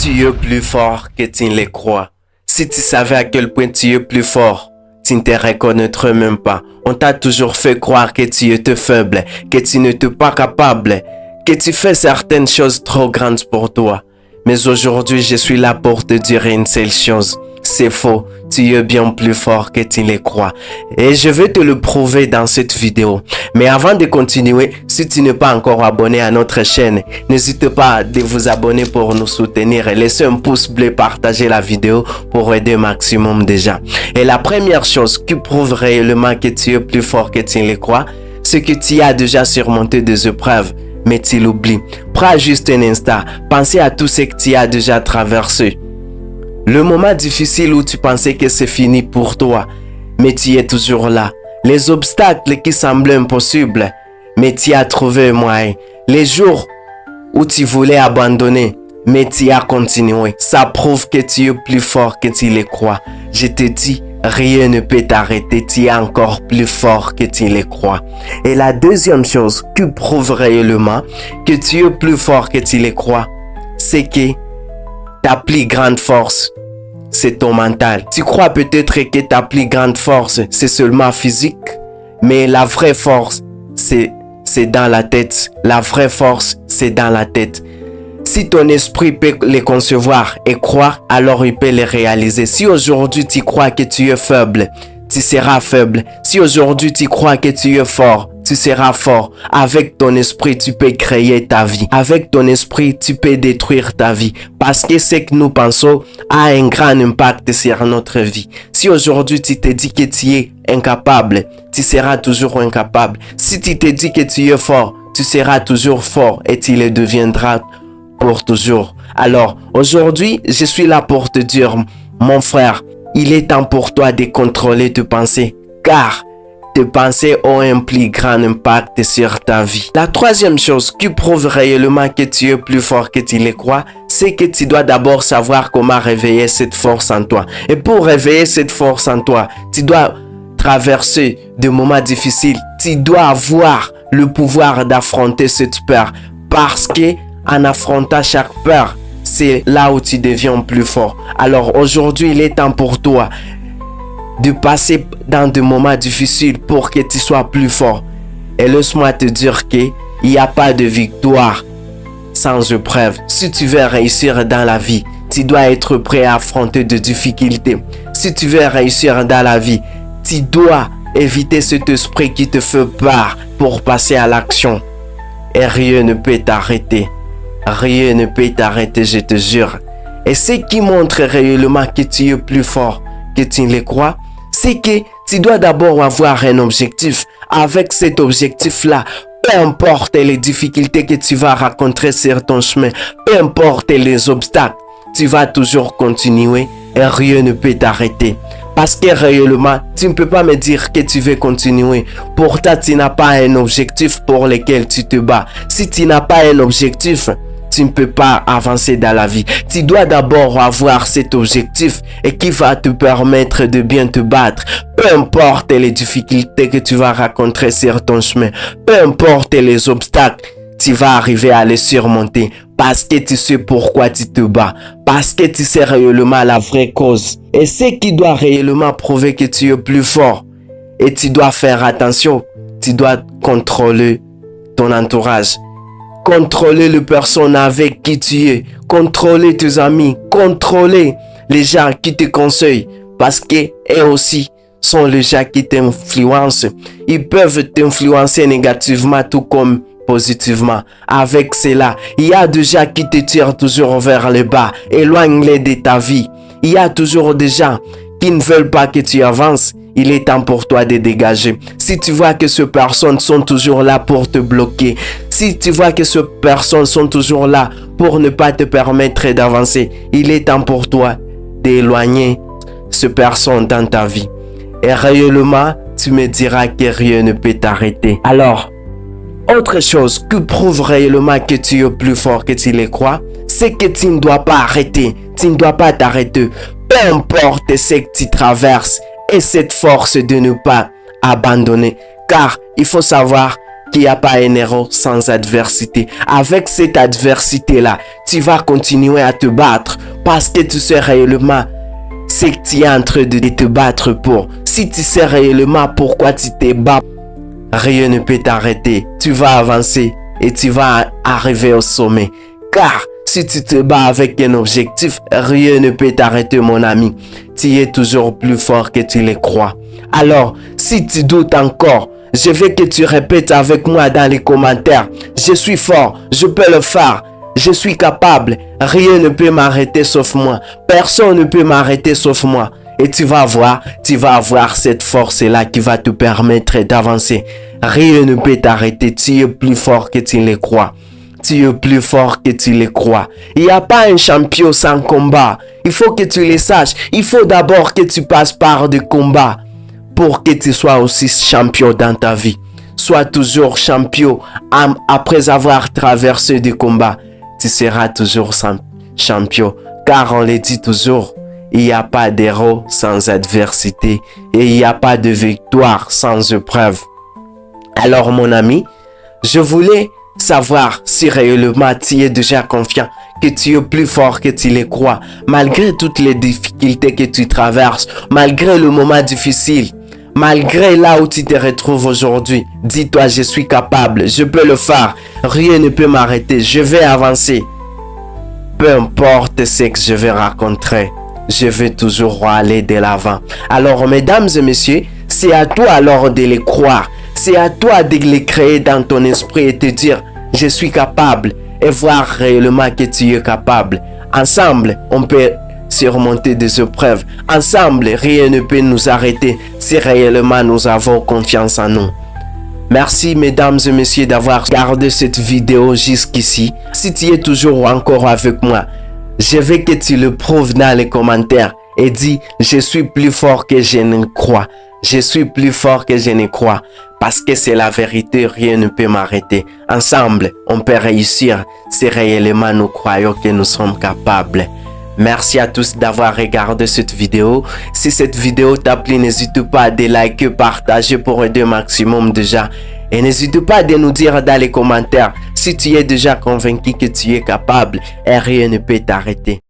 Tu es plus fort que tu ne le crois. Si tu savais à quel point tu es plus fort, tu ne te reconnaîtrais même pas. On t'a toujours fait croire que tu étais faible, que tu n'étais pas capable, que tu fais certaines choses trop grandes pour toi. Mais aujourd'hui, je suis là pour te dire une seule chose. C'est faux, tu es bien plus fort que tu le crois. Et je vais te le prouver dans cette vidéo. Mais avant de continuer, si tu n'es pas encore abonné à notre chaîne, n'hésite pas de vous abonner pour nous soutenir et laisser un pouce bleu, partager la vidéo pour aider maximum de gens. Et la première chose qui prouve réellement que tu es plus fort que tu le crois, c'est que tu as déjà surmonté des épreuves, mais tu l'oublies. Prends juste un instant, pensez à tout ce que tu as déjà traversé. Le moment difficile où tu pensais que c'est fini pour toi, mais tu es toujours là. Les obstacles qui semblaient impossibles, mais tu as trouvé un moyen. Les jours où tu voulais abandonner, mais tu as continué. Ça prouve que tu es plus fort que tu le crois. Je te dis, rien ne peut t'arrêter. Tu es encore plus fort que tu le crois. Et la deuxième chose qui prouve réellement que tu es plus fort que tu le crois, c'est que ta plus grande force, c'est ton mental. Tu crois peut-être que ta plus grande force, c'est seulement physique, mais la vraie force, c'est dans la tête. La vraie force, c'est dans la tête. Si ton esprit peut les concevoir et croire, alors il peut les réaliser. Si aujourd'hui tu crois que tu es faible, tu seras faible. Si aujourd'hui tu crois que tu es fort, tu seras fort. Avec ton esprit, tu peux créer ta vie. Avec ton esprit, tu peux détruire ta vie. Parce que ce que nous pensons a un grand impact sur notre vie. Si aujourd'hui tu te dis que tu es incapable, tu seras toujours incapable. Si tu te dis que tu es fort, tu seras toujours fort et tu le deviendras pour toujours. Alors, aujourd'hui, je suis là pour te dire, mon frère, il est temps pour toi de contrôler tes pensées, car tes pensées ont un plus grand impact sur ta vie. La troisième chose qui prouve réellement que tu es plus fort que tu le crois, c'est que tu dois d'abord savoir comment réveiller cette force en toi. Et pour réveiller cette force en toi, tu dois traverser des moments difficiles. Tu dois avoir le pouvoir d'affronter cette peur, parce que en affrontant chaque peur, c'est là où tu deviens plus fort. Alors aujourd'hui, il est temps pour toi de passer dans des moments difficiles pour que tu sois plus fort. Et laisse-moi te dire qu'il n'y a pas de victoire sans épreuve. Si tu veux réussir dans la vie, tu dois être prêt à affronter des difficultés. Si tu veux réussir dans la vie, tu dois éviter cet esprit qui te fait peur pour passer à l'action. Et rien ne peut t'arrêter. Rien ne peut t'arrêter, je te jure. Et ce qui montre réellement que tu es plus fort que tu ne le crois, c'est que tu dois d'abord avoir un objectif. Avec cet objectif-là, peu importe les difficultés que tu vas rencontrer sur ton chemin, peu importe les obstacles, tu vas toujours continuer et rien ne peut t'arrêter. Parce que réellement, tu ne peux pas me dire que tu veux continuer. Pourtant, tu n'as pas un objectif pour lequel tu te bats. Si tu n'as pas un objectif, tu ne peux pas avancer dans la vie. Tu dois d'abord avoir cet objectif et qui va te permettre de bien te battre. Peu importe les difficultés que tu vas rencontrer sur ton chemin, peu importe les obstacles, tu vas arriver à les surmonter parce que tu sais pourquoi tu te bats, parce que tu sais réellement la vraie cause. Et ce qui doit réellement prouver que tu es plus fort. Et tu dois faire attention, tu dois contrôler ton entourage. Contrôler les personnes avec qui tu es. Contrôler tes amis. Contrôler les gens qui te conseillent. Parce qu'eux aussi sont les gens qui t'influencent. Ils peuvent t'influencer négativement tout comme positivement. Avec cela, il y a des gens qui te tirent toujours vers le bas. Éloigne-les de ta vie. Il y a toujours des gens qui ne veulent pas que tu avances. Il est temps pour toi de dégager. Si tu vois que ces personnes sont toujours là pour te bloquer, si tu vois que ces personnes sont toujours là pour ne pas te permettre d'avancer, il est temps pour toi d'éloigner ces personnes dans ta vie. Et réellement, tu me diras que rien ne peut t'arrêter. Alors, autre chose qui prouve réellement que tu es plus fort que tu le crois, c'est que tu ne dois pas arrêter. Tu ne dois pas t'arrêter. Peu importe ce que tu traverses, et cette force de ne pas abandonner. Car il faut savoir qu'il n'y a pas un héros sans adversité. Avec cette adversité-là, tu vas continuer à te battre parce que tu sais réellement ce que tu es en train de te battre pour. Si tu sais réellement pourquoi tu te bats, rien ne peut t'arrêter. Tu vas avancer et tu vas arriver au sommet. Car si tu te bats avec un objectif, rien ne peut t'arrêter, mon ami. Tu es toujours plus fort que tu le crois. Alors, si tu doutes encore, je veux que tu répètes avec moi dans les commentaires. Je suis fort, je peux le faire. Je suis capable. Rien ne peut m'arrêter sauf moi. Personne ne peut m'arrêter sauf moi. Et tu vas avoir cette force-là qui va te permettre d'avancer. Rien ne peut t'arrêter. Tu es plus fort que tu le crois. Tu es plus fort que tu le crois. Il n'y a pas un champion sans combat. Il faut que tu le saches. Il faut d'abord que tu passes par des combats pour que tu sois aussi champion dans ta vie. Sois toujours champion après avoir traversé des combats. Tu seras toujours champion. Car on le dit toujours, il n'y a pas d'héros sans adversité et il n'y a pas de victoire sans épreuve. Alors mon ami, je voulais savoir si réellement tu es déjà confiant, que tu es plus fort que tu le crois, malgré toutes les difficultés que tu traverses, malgré le moment difficile, malgré là où tu te retrouves aujourd'hui. Dis-toi, je suis capable, je peux le faire, rien ne peut m'arrêter, je vais avancer. Peu importe ce que je vais rencontrer, je vais toujours aller de l'avant. Alors, mesdames et messieurs, c'est à toi alors de les croire. C'est à toi de les créer dans ton esprit et te dire, je suis capable, et voir réellement que tu es capable. Ensemble, on peut surmonter des épreuves. Ensemble, rien ne peut nous arrêter si réellement nous avons confiance en nous. Merci mesdames et messieurs d'avoir regardé cette vidéo jusqu'ici. Si tu es toujours encore avec moi, je veux que tu le prouves dans les commentaires et dis je suis plus fort que je ne crois. Je suis plus fort que je ne crois. Parce que c'est la vérité, rien ne peut m'arrêter. Ensemble, on peut réussir si réellement nous croyons que nous sommes capables. Merci à tous d'avoir regardé cette vidéo. Si cette vidéo t'a plu, n'hésite pas à liker, partager pour aider au maximum de gens. Et n'hésite pas à nous dire dans les commentaires si tu es déjà convaincu que tu es capable et rien ne peut t'arrêter.